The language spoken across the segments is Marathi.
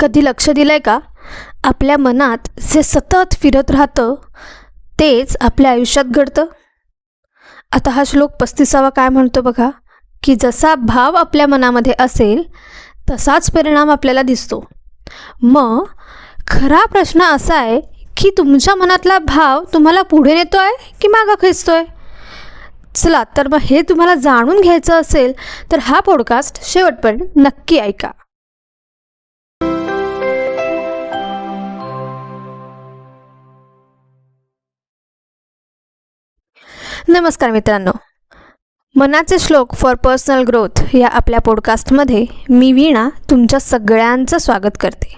कधी लक्ष दिलं आहे का? आपल्या मनात जे सतत फिरत राहतं तेच आपल्या आयुष्यात घडतं. आता हा श्लोक 35वा काय म्हणतो बघा, की जसा भाव आपल्या मनामध्ये असेल तसाच परिणाम आपल्याला दिसतो. मग खरा प्रश्न असा आहे की तुमच्या मनातला भाव तुम्हाला पुढे नेतो आहे की मागं खेचतोय? चला तर मग हे तुम्हाला जाणून घ्यायचं असेल तर हा पॉडकास्ट शेवटपर्यंत नक्की ऐका. नमस्कार मित्रांनो, मनाचे श्लोक फॉर पर्सनल ग्रोथ या आपल्या पॉडकास्टमध्ये मी वीणा तुमच्या सगळ्यांचं स्वागत करते.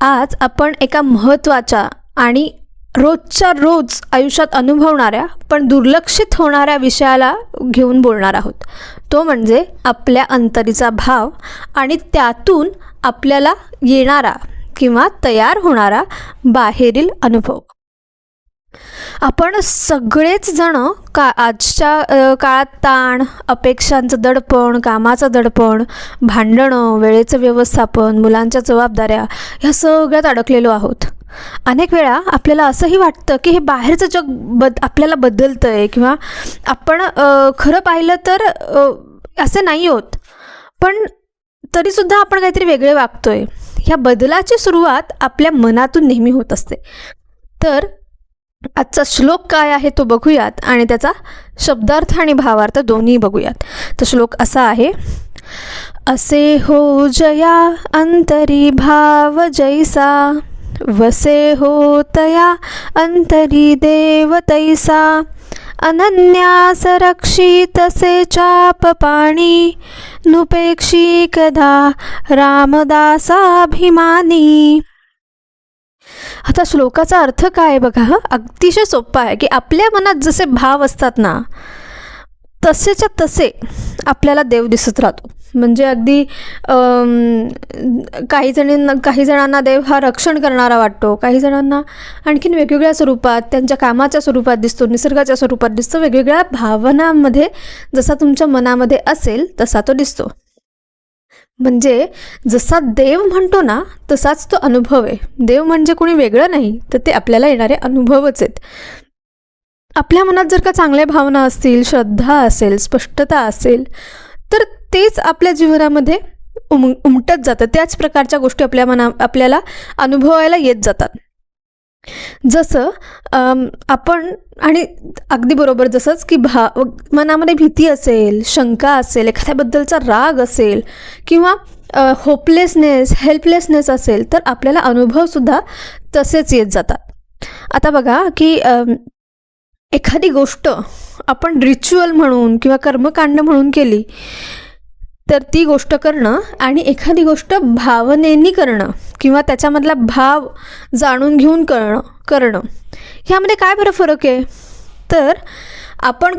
आज आपण एका महत्त्वाच्या आणि रोजच्या रोज आयुष्यात अनुभवणाऱ्या पण दुर्लक्षित होणाऱ्या विषयाला घेऊन बोलणार आहोत. तो म्हणजे आपल्या अंतरीचा भाव आणि त्यातून आपल्याला येणारा किंवा तयार होणारा बाहेरील अनुभव. आपण सगळेच जण आजच्या काळात ताण, अपेक्षांचं दडपण, कामाचं दडपण, भांडणं, वेळेचं व्यवस्थापन, मुलांच्या जबाबदाऱ्या ह्या सगळ्यात अडकलेलो आहोत. अनेक वेळा आपल्याला असंही वाटतं की हे बाहेरचं जग आपल्याला बदलतं आहे किंवा आपण खरं पाहिलं तर असे नाही होत, पण तरीसुद्धा आपण काहीतरी वेगळे वागतोय. ह्या बदलाची सुरुवात आपल्या मनातून नेहमी होत असते. तर आजचा श्लोक काय आहे तो बघूयात आणि त्याचा शब्दार्थ आणि भावार्थ दोन्ही बघूयात. तर श्लोक असा आहे, असे हो जया अंतरी भाव जैसा, वसे हो तया अंतरी देव तैसा, अनन्यास रक्षित से चाप पाणी, नुपेक्षी कदा रामदासाभिमानी. आता श्लोकाचा अर्थ काय आहे बघा. अतिशय सोपा आहे की आपल्या मनात जसे भाव असतात ना तसेच्या तसे आपल्याला देव दिसत राहतो. म्हणजे अगदी काही जणांना देव हा रक्षण करणारा वाटतो, काही जणांना आणखीन वेगवेगळ्या स्वरूपात, त्यांच्या कामाच्या स्वरूपात दिसतो, निसर्गाच्या स्वरूपात दिसतो. वेगवेगळ्या भावनांमध्ये जसा तुमच्या मनामध्ये असेल तसा तो दिसतो. म्हणजे जसा देव म्हणतो ना तसाच तो अनुभव आहे. देव म्हणजे कोणी वेगळं नाही तर ते आपल्याला येणारे अनुभवच आहेत. आपल्या मनात जर का चांगल्या भावना असतील, श्रद्धा असेल, स्पष्टता असेल तर तेच आपल्या जीवनामध्ये उमटत जातं. त्याच प्रकारच्या गोष्टी आपल्याला अनुभवायला येत जातात. जसं आपण आणि अगदी बरोबर जसंच की मनामध्ये भीती असेल, शंका असेल, एखाद्याबद्दलचा राग असेल किंवा होपलेसनेस, हेल्पलेसनेस असेल तर आपल्याला अनुभवसुद्धा तसेच येत जातात. आता बघा की एखादी गोष्ट आपण रिच्युअल म्हणून किंवा कर्मकांड म्हणून केली तर ती गोष्ट करणं आणि एखादी गोष्ट भावनेनी करणं किंवा त्याच्यामधला भाव जाणून घेऊन करणं ह्यामध्ये काय बरं फरक आहे? तर आपण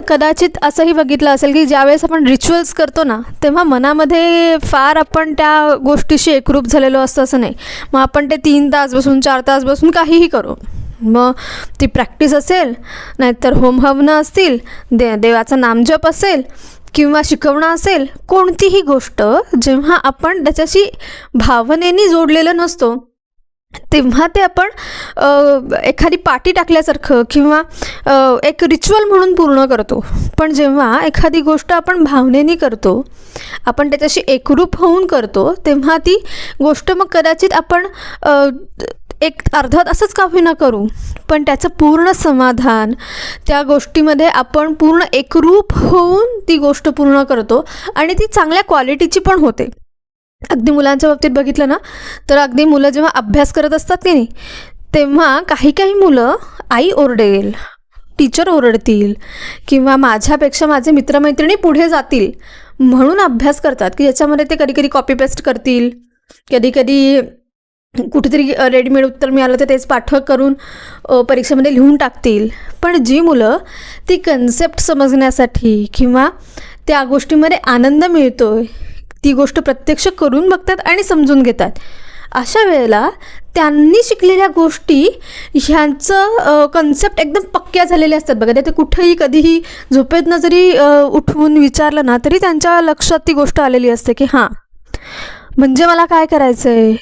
कदाचित असंही बघितलं असेल की ज्यावेळेस आपण रिच्युअल्स करतो ना तेव्हा मनामध्ये फार आपण त्या गोष्टीशी एकरूप झालेलो असतं असं नाही. मग आपण ते 3 तास बसून 4 तास बसून काहीही करू, मग ती प्रॅक्टिस असेल, नाहीतर होमहवनं असतील, देवाचं नामजप असेल किंवा शिकवणं असेल, कोणतीही गोष्ट जेव्हा आपण त्याच्याशी भावनेनी जोडलेलं नसतो तेव्हा ते आपण एखादी पाटी टाकल्यासारखं किंवा एक रिच्युअल म्हणून पूर्ण करतो. पण जेव्हा एखादी गोष्ट आपण भावनेनी करतो, आपण त्याच्याशी एकरूप होऊन करतो, तेव्हा ती गोष्ट मग कदाचित आपण एक अर्धा तासच का होईना करू, पण त्याचं पूर्ण समाधान, त्या गोष्टीमध्ये आपण पूर्ण एकरूप होऊन ती गोष्ट पूर्ण करतो आणि ती चांगल्या क्वालिटीची पण होते. अगदी मुलांच्या बाबतीत बघितलं ना तर अगदी मुलं जेव्हा अभ्यास करत असतात की नाही तेव्हा काही मुलं आई ओरडेल, टीचर ओरडतील किंवा माझ्यापेक्षा माझे मित्रमैत्रिणी पुढे जातील म्हणून अभ्यास करतात की याच्यामध्ये ते कधी कॉपी पेस्ट करतील, कधी कुठेतरी रेडीमेड उत्तर मिळालं तर तेच पाठक करून परीक्षेमध्ये लिहून टाकतील. पण जी मुलं ती कन्सेप्ट समजण्यासाठी किंवा त्या गोष्टीमध्ये आनंद मिळतोय ती गोष्ट प्रत्यक्ष करून बघतात आणि समजून घेतात, अशा वेळेला त्यांनी शिकलेल्या गोष्टी ह्यांचं कन्सेप्ट एकदम पक्क्या झालेल्या असतात बघा. ते कुठेही कधीही झोपेतनं जरी उठवून विचारलं ना तरी त्यांच्या लक्षात ती गोष्ट आलेली असते की हां म्हणजे मला काय करायचं आहे,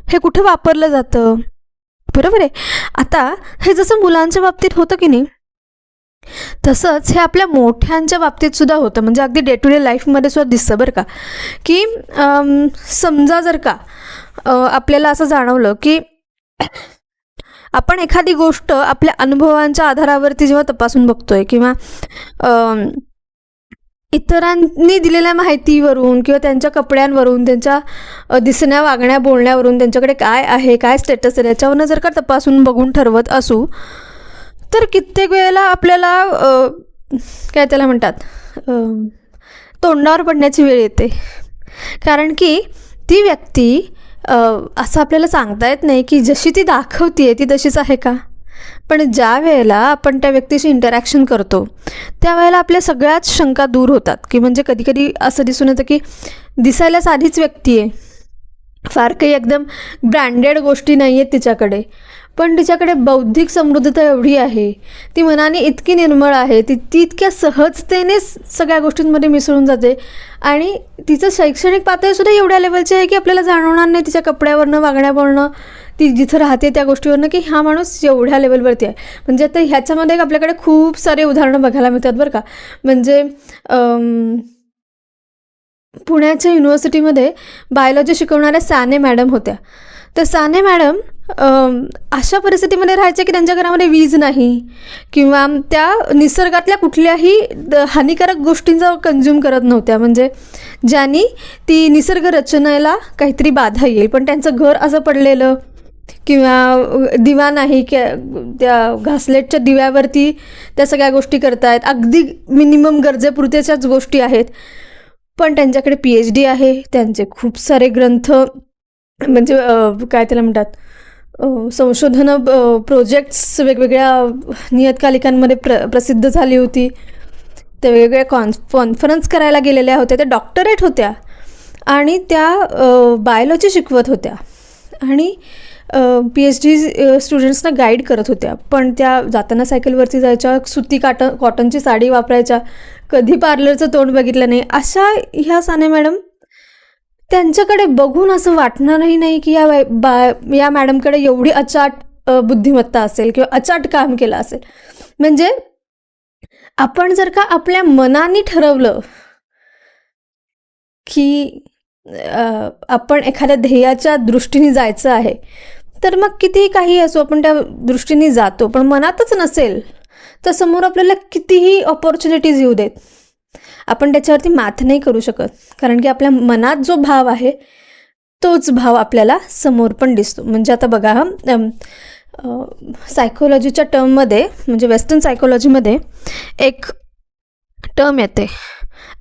हे कुठे वापरलं जातं, बरोबर आहे. आता हे जसं मुलांच्या बाबतीत होतं की नाही, तसंच हे आपल्या मोठ्यांच्या बाबतीत सुद्धा होतं. म्हणजे अगदी डे टू डे लाईफमध्ये सुद्धा दिसतं बरं का, की समजा जर का आपल्याला असं जाणवलं की आपण एखादी गोष्ट आपल्या अनुभवांच्या आधारावरती जेव्हा तपासून बघतोय किंवा इतरांनी दिलेल्या माहितीवरून किंवा त्यांच्या कपड्यांवरून, त्यांच्या दिसण्या, वागण्या, बोलण्यावरून त्यांच्याकडे काय आहे, काय स्टेटस आहे, याच्यावरनं जर का तपासून बघून ठरवत असू, तर कित्येक वेळेला आपल्याला काय त्याला म्हणतात, तोंडावर पडण्याची वेळ येते. कारण की ती व्यक्ती असं आपल्याला सांगता येत नाही की जशी ती दाखवते ती तशीच आहे का. पण ज्या वेळेला आपण त्या व्यक्तीशी इंटरॅक्शन करतो त्यावेळेला आपल्या सगळ्याच शंका दूर होतात. की म्हणजे कधीकधी असं दिसून येतं की दिसायला साधीच व्यक्ती आहे, फार काही एकदम ब्रँडेड गोष्टी नाही आहेत तिच्याकडे, पण तिच्याकडे बौद्धिक समृद्धता एवढी आहे, ती मनाने इतकी निर्मळ आहे, ती इतक्या सहजतेने सगळ्या गोष्टींमध्ये मिसळून जाते आणि तिचं शैक्षणिक पातळीसुद्धा एवढ्या लेवलची आहे की आपल्याला जाणवणार नाही तिच्या कपड्यावरनं, वागण्यावरनं, ती जिथं राहते त्या गोष्टीवरनं की हा माणूस एवढ्या लेवलवरती आहे. म्हणजे आता ह्याच्यामध्ये आपल्याकडे खूप सारे उदाहरणं बघायला मिळतात बरं का. म्हणजे पुण्याच्या युनिव्हर्सिटीमध्ये बायोलॉजी शिकवणाऱ्या साने मॅडम होत्या. तर साने मॅडम अशा परिस्थितीमध्ये राहायच्या की त्यांच्या घरामध्ये वीज नाही किंवा त्या निसर्गातल्या कुठल्याही हानिकारक गोष्टींचा कंझ्युम करत नव्हत्या, म्हणजे ज्यांनी ती निसर्ग रचनेला काहीतरी बाधा येईल. पण त्यांचं घर असं पडलेलं किंवा दिवा नाही, त्या घासलेटच्या दिव्यावरती त्या सगळ्या गोष्टी करतायत, अगदी मिनिमम गरजेपुरत्याच्याच गोष्टी आहेत. पण त्यांच्याकडे PhD आहे, त्यांचे खूप सारे ग्रंथ, म्हणजे काय त्याला म्हणतात, संशोधन प्रोजेक्ट्स वेगवेगळ्या नियतकालिकांमध्ये प्रसिद्ध झाली होती. त्या वेगवेगळ्या कॉन्फरन्स करायला गेलेल्या होत्या, त्या डॉक्टरेट होत्या आणि त्या बायोलॉजी शिकवत होत्या आणि PhD स्टुडंट्सना गाईड करत होत्या. पण त्या जाताना सायकलवरती जायच्या, सुती कॉटनची साडी वापरायच्या, कधी पार्लरचं तोंड बघितलं नाही. अशा ह्या साने मॅडम, त्यांच्याकडे बघून असं वाटणारही नाही की या मॅडमकडे एवढी अचाट बुद्धिमत्ता असेल किंवा अचाट काम केलं असेल. म्हणजे आपण जर का आपल्या मनाने ठरवलं की आपण एखाद्या ध्येयाच्या दृष्टीने जायचं आहे, तर मग कितीही काही असो आपण त्या दृष्टीने जातो. पण मनातच नसेल तर समोर आपल्याला कितीही ऑपॉर्च्युनिटीज येऊ देत, आपण त्याच्यावरती मात नाही करू शकत. कारण की आपल्या मनात जो भाव आहे तोच भाव आपल्याला समोर पण दिसतो. म्हणजे आता बघा, सायकोलॉजीच्या टर्ममध्ये, म्हणजे वेस्टर्न सायकोलॉजीमध्ये एक टर्म येते,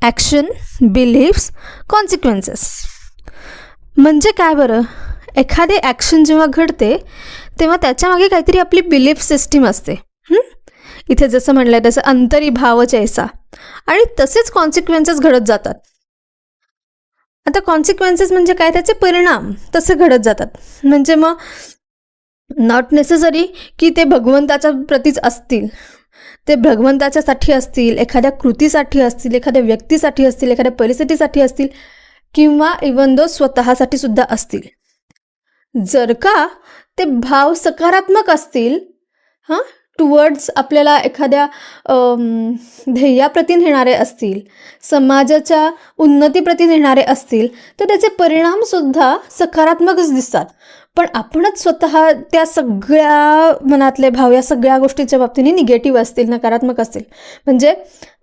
ॲक्शन, बिलीफ्स, कॉन्सिक्वेन्सेस. म्हणजे काय बरं, एखादे ॲक्शन जेव्हा घडते तेव्हा त्याच्यामागे काहीतरी आपली बिलीफ सिस्टीम असते. इथे जसं म्हणलं तसं अंतरी भावच ऐसा, आणि तसेच कॉन्सिक्वेन्सेस घडत जातात. आता कॉन्सिक्वेन्सेस म्हणजे काय, त्याचे परिणाम तसे घडत जातात. म्हणजे मग नॉट नेसेसरी की ते भगवंताच्या प्रतीच असतील, ते भगवंताच्यासाठी असतील, एखाद्या कृतीसाठी असतील, एखाद्या व्यक्तीसाठी असतील, एखाद्या परिस्थितीसाठी असतील किंवा इवन दो स्वतःसाठी सुद्धा असतील. जर का ते भाव सकारात्मक असतील, टुवर्ड्स आपल्याला एखाद्या ध्येयाप्रती नेणारे असतील, समाजाच्या उन्नतीप्रती नेणारे असतील, तर त्याचे परिणामसुद्धा सकारात्मकच दिसतात. पण आपणच स्वतः त्या सगळ्या मनातले भाव, या सगळ्या गोष्टीच्या बाबतीने निगेटिव्ह असतील, नकारात्मक असतील. म्हणजे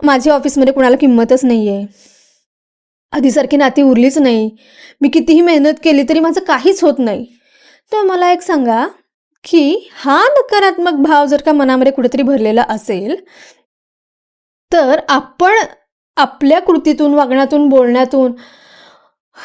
माझी ऑफिसमध्ये कुणाला किंमतच नाही आहे, आधीसारखी नाती उरलीच नाही, मी कितीही मेहनत केली तरी माझं काहीच होत नाही. तर मला एक सांगा की हा नकारात्मक भाव जर का मनामध्ये कुठेतरी भरलेला असेल, तर आपण आपल्या कृतीतून, वागण्यातून, बोलण्यातून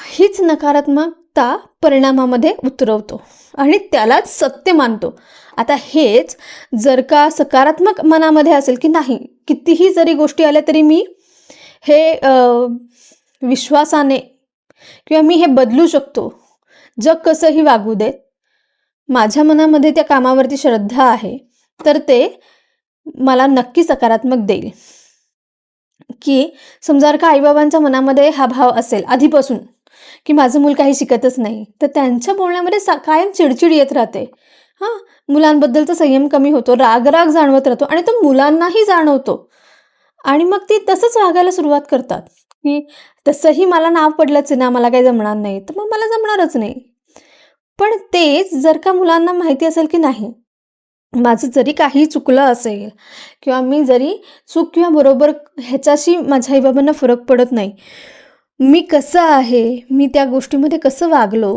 हीच नकारात्मकता परिणामामध्ये उतरवतो आणि त्यालाच सत्य मानतो. आता हेच जर का सकारात्मक मनामध्ये असेल की नाही, कितीही जरी गोष्टी आल्या तरी मी हे विश्वासाने किंवा मी हे बदलू शकतो, जग कसंही वागू देत, माझ्या मनामध्ये त्या कामावरती श्रद्धा आहे, तर ते मला नक्की सकारात्मक देईल. की समजा का आईबाबांच्या मनामध्ये हा भाव असेल आधीपासून की माझं मूल काही शिकतच नाही, तर त्यांच्या बोलण्यामध्ये कायम चिडचिड येत राहते. हां, मुलांबद्दलचा संयम कमी होतो, राग जाणवत राहतो आणि तो मुलांनाही जाणवतो. आणि मग ती तसंच वागायला सुरुवात करतात, की तसंही मला नाव पडलंच आहे ना, मला काही जमणार नाही, तर मग मला जमणारच नाही. पण तेच जर का मुलांना माहिती असेल की नाही, माझं जरी काही चुकलं असेल किंवा मी जरी चूक किंवा बरोबर ह्याच्याशी माझ्या आई फरक पडत नाही. मी कसं आहे, मी त्या गोष्टीमध्ये कसं वागलो,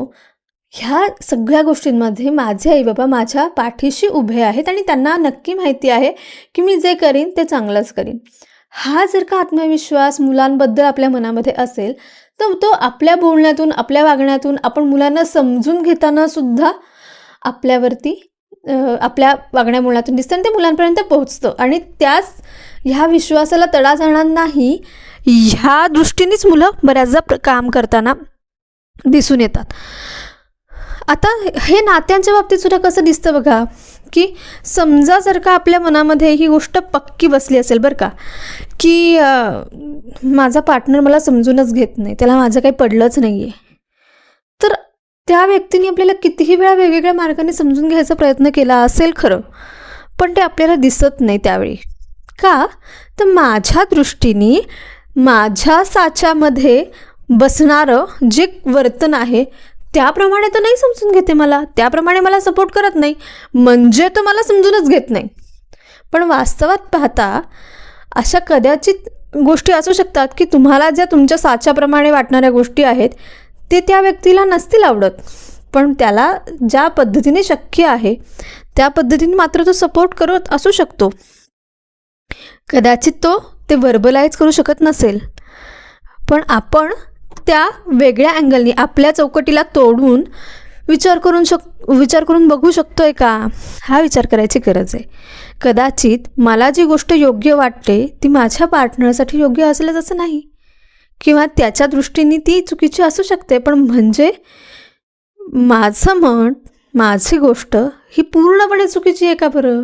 ह्या सगळ्या गोष्टींमध्ये माझे आई-बाबा माझ्या पाठीशी उभे आहेत आणि त्यांना नक्की माहिती आहे, की मी जे करीन ते चांगलंच करीन. हा जर का आत्मविश्वास मुलांबद्दल आपल्या मनामध्ये असेल, तर तो आपल्या बोलण्यातून, आपल्या वागण्यातून, आपण मुलांना समजून घेताना सुद्धा आपल्यावरती आपल्या वागण्या बोलण्यातून दिसतं आणि ते मुलांपर्यंत पोहोचतं आणि त्याच ह्या विश्वासाला तडा जाणार नाही, ह्या दृष्टीनेच मुलं बऱ्याचदा काम करताना दिसून येतात. आता हे नात्यांच्या बाबतीत सुद्धा कसं दिसतं बघा, की समजा जर का आपल्या मनामध्ये ही गोष्ट पक्की बसली असेल बरं का, की माझा पार्टनर मला समजूनच घेत नाही, त्याला माझं काही पडलंच नाही आहे, तर त्या व्यक्तीने आपल्याला कितीही वेळा वेगवेगळ्या मार्गाने समजून घ्यायचा प्रयत्न केला असेल खरं, पण ते आपल्याला दिसत नाही त्यावेळी. का? तर माझ्या दृष्टीने माझ्या साच्यामध्ये बसणारं जे वर्तन आहे त्याप्रमाणे तो नाही समजून घेते मला, त्याप्रमाणे मला सपोर्ट करत नाही, म्हणजे तो मला समजूनच घेत नाही. पण वास्तवात पाहता अशा कदाचित गोष्टी असू शकतात, की तुम्हाला ज्या तुमच्या साच्याप्रमाणे वाटणाऱ्या गोष्टी आहेत ते त्या व्यक्तीला नसतील आवडत, पण त्याला ज्या पद्धतीने शक्य आहे त्या पद्धतीने मात्र तो सपोर्ट करत असू शकतो. कदाचित तो ते व्हर्बलाइज करू शकत नसेल, पण आपण त्या वेगळ्या अँगलनी आपल्या चौकटीला तोडून विचार करून बघू शकतोय का? हा विचार करायची गरज आहे. कदाचित मला जी गोष्ट योग्य वाटते ती माझ्या पार्टनरसाठी योग्य असेलच असं नाही, किंवा त्याच्या दृष्टीने ती चुकीची असू शकते, पण म्हणजे माझं मन, माझी गोष्ट ही पूर्णपणे चुकीची आहे का बरं?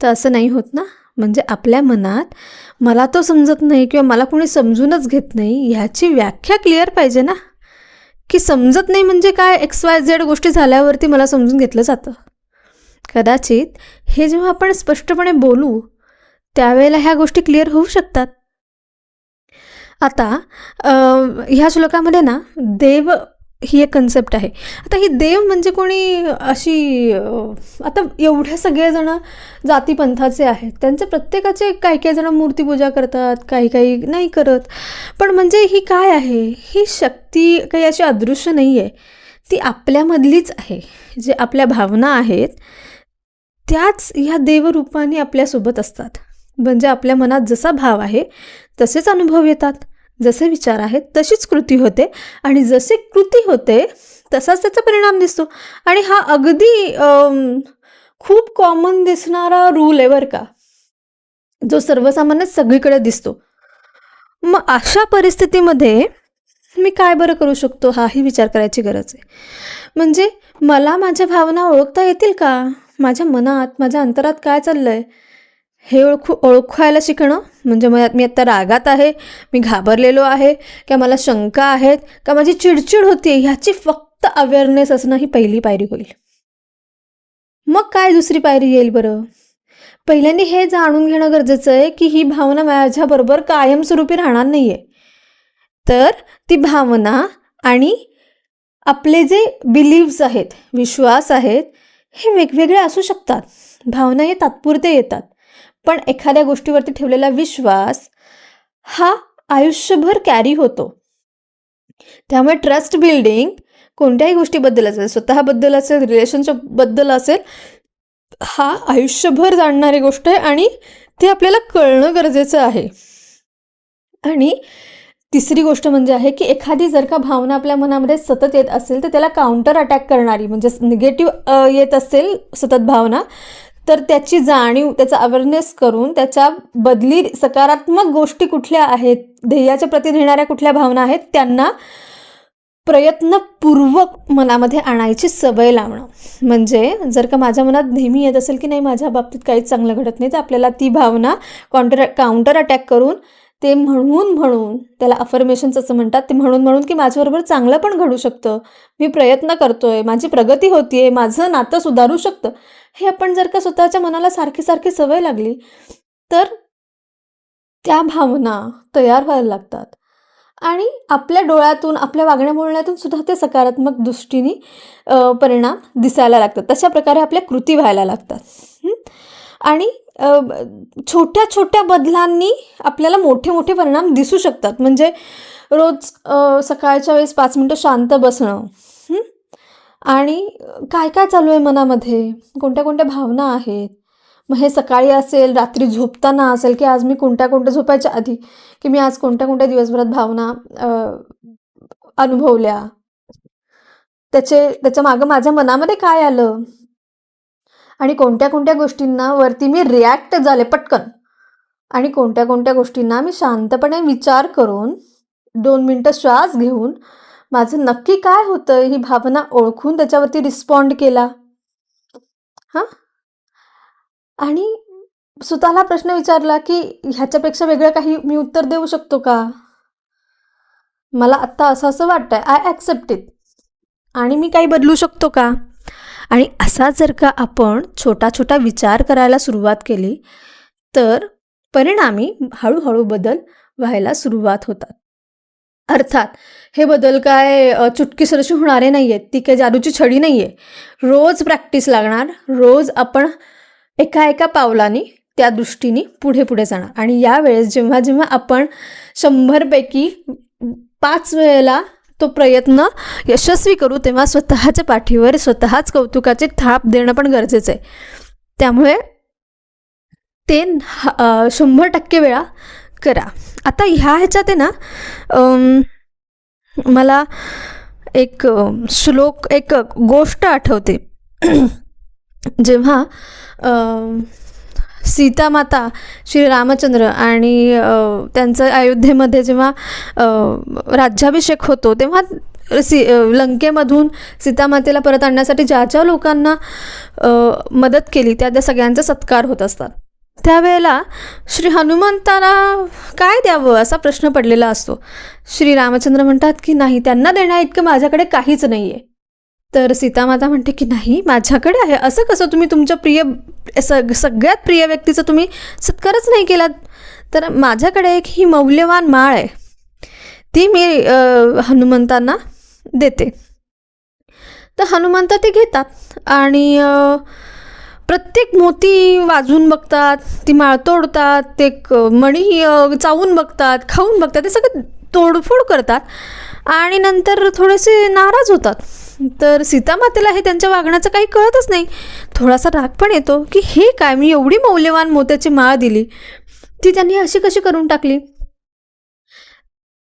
तर असं नाही होत ना. म्हणजे आपल्या मनात मला तो समजत नाही किंवा मला कोणी समजूनच घेत नाही ह्याची व्याख्या क्लिअर पाहिजे ना, की समजत नाही म्हणजे काय, XYZ गोष्टी झाल्यावरती मला समजून घेतलं जातं. कदाचित हे जेव्हा आपण स्पष्टपणे बोलू त्यावेळेला ह्या गोष्टी क्लिअर होऊ शकतात. आता ह्या श्लोकामध्ये ना देव ही एक कन्सेप्ट आहे. आता ही देव म्हणजे कोणी अशी आता एवढे सगळेजण जातीपंथाचे आहेत, त्यांचे प्रत्येकाचे काही जण मूर्तीपूजा करतात, काही नाही करत. पण म्हणजे ही काय आहे, ही शक्ती काही अशी अदृश्य नाही आहे, ती आपल्यामधलीच आहे. जे आपल्या भावना आहेत त्याच ह्या देवरूपाने आपल्यासोबत असतात. म्हणजे आपल्या मनात जसा भाव आहे तसेच अनुभव येतात, जसे विचार आहेत तशीच कृती होते आणि जसे कृती होते तसाच त्याचा परिणाम दिसतो. आणि हा अगदी खूप कॉमन दिसणारा रूल आहे बरं का, जो सर्वसामान्य सगळीकडे दिसतो. मग अशा परिस्थितीमध्ये मी काय बरं करू शकतो हाही विचार करायची गरज आहे. म्हणजे मला माझ्या भावना ओळखता येतील का? माझ्या मनात, माझ्या अंतरात काय चाललं आहे हे ओळखायला शिकणं. म्हणजे मी आत्ता रागात आहे, मी घाबरलेलो आहे, का मला शंका आहेत, का माझी चिडचिड होते, ह्याची फक्त अवेअरनेस असणं ही पहिली पायरी होईल. मग काय दुसरी पायरी येईल बरं? पहिल्यांदा हे जाणून घेणं गरजेचं आहे की ही भावना माझ्याबरोबर कायमस्वरूपी राहणार नाही आहे. तर ती भावना आणि आपले जे बिलीव्स आहेत, विश्वास आहेत, हे वेगवेगळे असू शकतात. भावना हे तात्पुरते येतात, पण एखाद्या गोष्टीवरती ठेवलेला विश्वास हा आयुष्यभर कॅरी होतो. त्यामुळे ट्रस्ट बिल्डिंग कोणत्याही गोष्टीबद्दल असेल, स्वतःबद्दल असेल, रिलेशनशिपबद्दल असेल, हा आयुष्यभर जाणणारी गोष्ट आहे आणि ते आपल्याला कळणं गरजेचं आहे. आणि तिसरी गोष्ट म्हणजे आहे की एखादी जर का भावना आपल्या मनामध्ये सतत येत असेल तर त्याला काउंटर अटॅक करणारी, म्हणजे निगेटिव्ह येत असेल सतत भावना, तर त्याची जाणीव, त्याचा अवेअरनेस करून त्याच्या बदली सकारात्मक गोष्टी कुठल्या आहेत, ध्येयाच्या प्रती नेणाऱ्या कुठल्या भावना आहेत, त्यांना प्रयत्नपूर्वक मनामध्ये आणायची सवय लावणं. म्हणजे जर का माझ्या मनात नेहमी येत असेल की नाही माझ्या बाबतीत काहीच चांगलं घडत नाही, तर आपल्याला ती भावना काउंटर अटॅक करून ते म्हणून त्याला अफर्मेशन्स असं म्हणतात, ते म्हणून की माझ्याबरोबर चांगलं पण घडू शकतं, मी प्रयत्न करतोय, माझी प्रगती होतीये, माझं नातं सुधारू शकतं, हे आपण जर का स्वतःच्या मनाला सारखी सारखी सवय लागली तर त्या भावना तयार व्हायला लागतात आणि आपल्या डोळ्यातून, आपल्या वागण्या बोलण्यातून सुद्धा ते सकारात्मक दृष्टीने परिणाम दिसायला लागतात. तशा प्रकारे आपल्या कृती व्हायला लागतात. आणि छोट्या छोट्या बदलांनी आपल्याला मोठे मोठे परिणाम दिसू शकतात. म्हणजे रोज सकाळच्या वेळेस 5 मिनटं शांत बसणं, आणि काय काय चालू आहे मनामध्ये, कोणत्या कोणत्या भावना आहेत. मग हे सकाळी असेल, रात्री झोपताना असेल, की आज मी कोणत्या झोपायच्या आधी की मी आज कोणत्या दिवसभरात भावना अनुभवल्या, त्याच्या मागं माझ्या मनामध्ये काय आलं, आणि कोणत्या गोष्टींना वरती मी रिॲक्ट झाले पटकन, आणि कोणत्या गोष्टींना मी शांतपणे विचार करून 2 मिनटं श्वास घेऊन माझं नक्की काय होतं ही भावना ओळखून त्याच्यावरती रिस्पॉन्ड केला. आणि स्वतःला प्रश्न विचारला की ह्याच्यापेक्षा वेगळं काही मी उत्तर देऊ शकतो का, मला आत्ता असं वाटतंय, आय ॲक्सेप्ट इट, आणि मी काही बदलू शकतो का. आणि असा जर का आपण छोटा विचार करायला सुरुवात केली तर परिणामी हळूहळू बदल व्हायला सुरुवात होतात. अर्थात हे बदल काय चुटकीसरशी होणारे नाही आहेत, ती काही जादूची छडी नाही आहे. रोज प्रॅक्टिस लागणार, रोज आपण एका पावलाने त्या दृष्टीने पुढे जाणार. आणि यावेळेस जेव्हा आपण 100पैकी 5 वेळेला तो प्रयत्न यशस्वी करू, तेव्हा स्वतःच्या पाठीवर स्वतःच कौतुकाचे थाप देणं पण गरजेचं आहे. त्यामुळे ते 100% वेळा करा. आता ह्याच्यात आहे ना, मला एक एक गोष्ट आठवते. जेव्हा सीतामाता, श्री रामचंद्र आणि त्यांचं अयोध्येमध्ये जेव्हा राज्याभिषेक होतो, तेव्हा लंकेमधून सीतामातेला परत आणण्यासाठी ज्या लोकांना मदत केली त्या सगळ्यांचा सत्कार होत असतात. त्यावेळेला श्री हनुमंताला काय द्यावं असा प्रश्न पडलेला असतो. श्री रामचंद्र म्हणतात की नाही, त्यांना देण्या इतकं माझ्याकडे काहीच नाही आहे. तर सीतामाता म्हणते की नाही, माझ्याकडे आहे. असं कसं, तुम्ही तुमच्या सगळ्यात प्रिय व्यक्तीचा तुम्ही सत्कारच नाही केलात. तर माझ्याकडे एक ही मौल्यवान माळ आहे, ती मी हनुमंतांना देते. तर हनुमंत ते घेतात आणि प्रत्येक मोती वाजवून बघतात, ती माळ तोडतात, ते मणी चावून बघतात, खाऊन बघतात, ते सगळं तोडफोड करतात आणि नंतर थोडेसे नाराज होतात. तर सीतामातेला हे त्यांच्या वागण्याचं काही कळतच नाही. थोडासा राग पण येतो की हे काय, मी एवढी मौल्यवान मोत्याची माळ दिली, ती त्यांनी अशी कशी करून टाकली.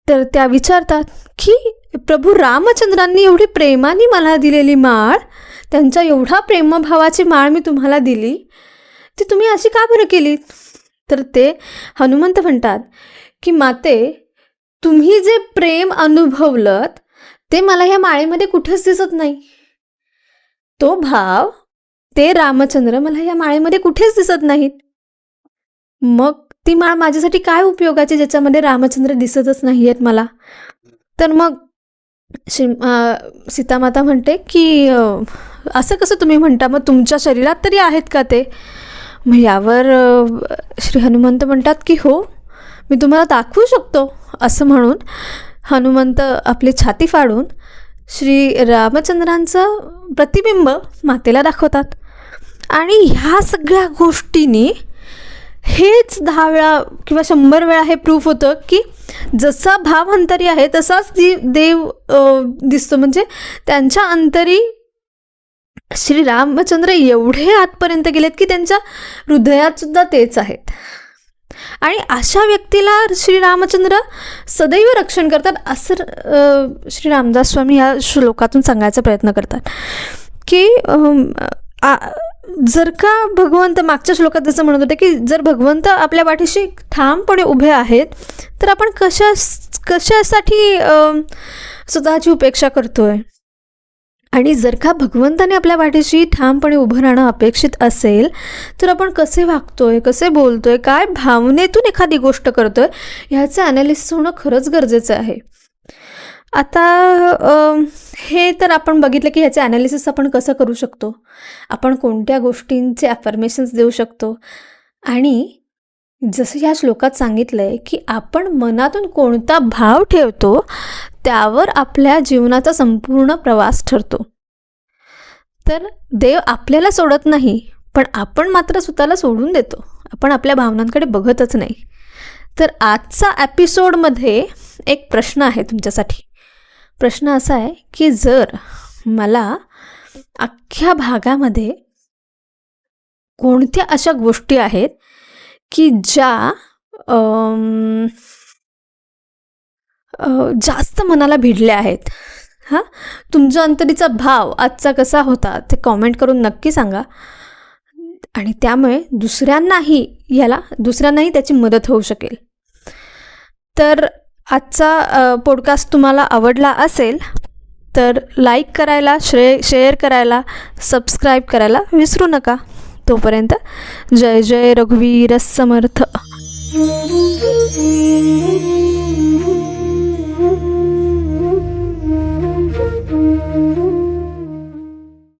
तर त्या विचारतात की प्रभू रामचंद्रांनी एवढी प्रेमाने मला दिलेली माळ, त्यांच्या एवढा प्रेमभावाची माळ मी तुम्हाला दिली, ती तुम्ही अशी का बरं केली. तर ते हनुमंत म्हणतात की माते, तुम्ही जे प्रेम अनुभवलं ते मला ह्या माळेमध्ये कुठेच दिसत नाही. तो भाव, ते रामचंद्र मला ह्या माळेमध्ये कुठेच दिसत नाहीत. मग ती माळ माझ्यासाठी काय उपयोगाची ज्याच्यामध्ये रामचंद्र दिसतच नाही आहेत मला. तर मग सीतामाता म्हणते की असं कसं तुम्ही म्हणता, मग तुमच्या शरीरात तरी आहेत का ते. मग यावर श्री हनुमंत म्हणतात की हो, मी तुम्हाला दाखवू शकतो. असं म्हणून हनुमंत आपली छाती फाडून श्री रामचंद्रांचं प्रतिबिंब मातेला दाखवतात. आणि ह्या सगळ्या गोष्टींनी हेच 10 वेळा किंवा 100 वेळा हे प्रूफ होतं की जसा भाव अंतरी आहे तसाच देव दिसतो. म्हणजे त्यांच्या अंतरी श्री रामचंद्र एवढे आतपर्यंत गेलेत की त्यांच्या हृदयात सुद्धा तेच आहेत. आणि अशा व्यक्तीला श्री रामचंद्र सदैव रक्षण करतात, असं श्री रामदास स्वामी या श्लोकातून सांगायचा प्रयत्न करतात की जर का भगवंत, मागच्या श्लोकात जसं म्हणत होते की जर भगवंत आपल्या पाठीशी ठामपणे उभे आहेत तर आपण कशासाठी स्वतःची उपेक्षा करतोय. आणि जर का भगवंताने आपल्या पाठीशी ठामपणे उभं राहणं अपेक्षित असेल तर आपण कसे वागतोय, कसे बोलतोय, काय भावनेतून एखादी गोष्ट करतोय ह्याचं ॲनालिसिस होणं खरंच गरजेचं आहे. आता हे तर आपण बघितलं की ह्याचे ॲनालिसिस आपण कसं करू शकतो, आपण कोणत्या गोष्टींचे ॲफर्मेशन्स देऊ शकतो. आणि जसं ह्या श्लोकात सांगितलं आहे की आपण मनातून कोणता भाव ठेवतो त्यावर आपल्या जीवनाचा संपूर्ण प्रवास ठरतो. तर देव आपल्याला सोडत नाही, पण आपण मात्र स्वतःला सोडून देतो. आपण आपल्या भावनांकडे बघतच नाही. तर आजचा एपिसोडमध्ये एक प्रश्न आहे तुमच्यासाठी. प्रश्न असा आहे की जर मला अख्ख्या भागामध्ये कोणत्या अशा गोष्टी आहेत की ज्या जास्त मनाला भिडल्या आहेत, तुमच्या अंतरीचा भाव आजचा कसा होता ते कॉमेंट करून नक्की सांगा. आणि त्यामुळे दुसऱ्यांनाही त्याची मदत होऊ शकेल. तर आजचा पॉडकास्ट तुम्हाला आवडला असेल तर लाईक करायला, शेअर करायला, सबस्क्राईब करायला विसरू नका. तोपर्यंत जय जय रघुवीर समर्थ.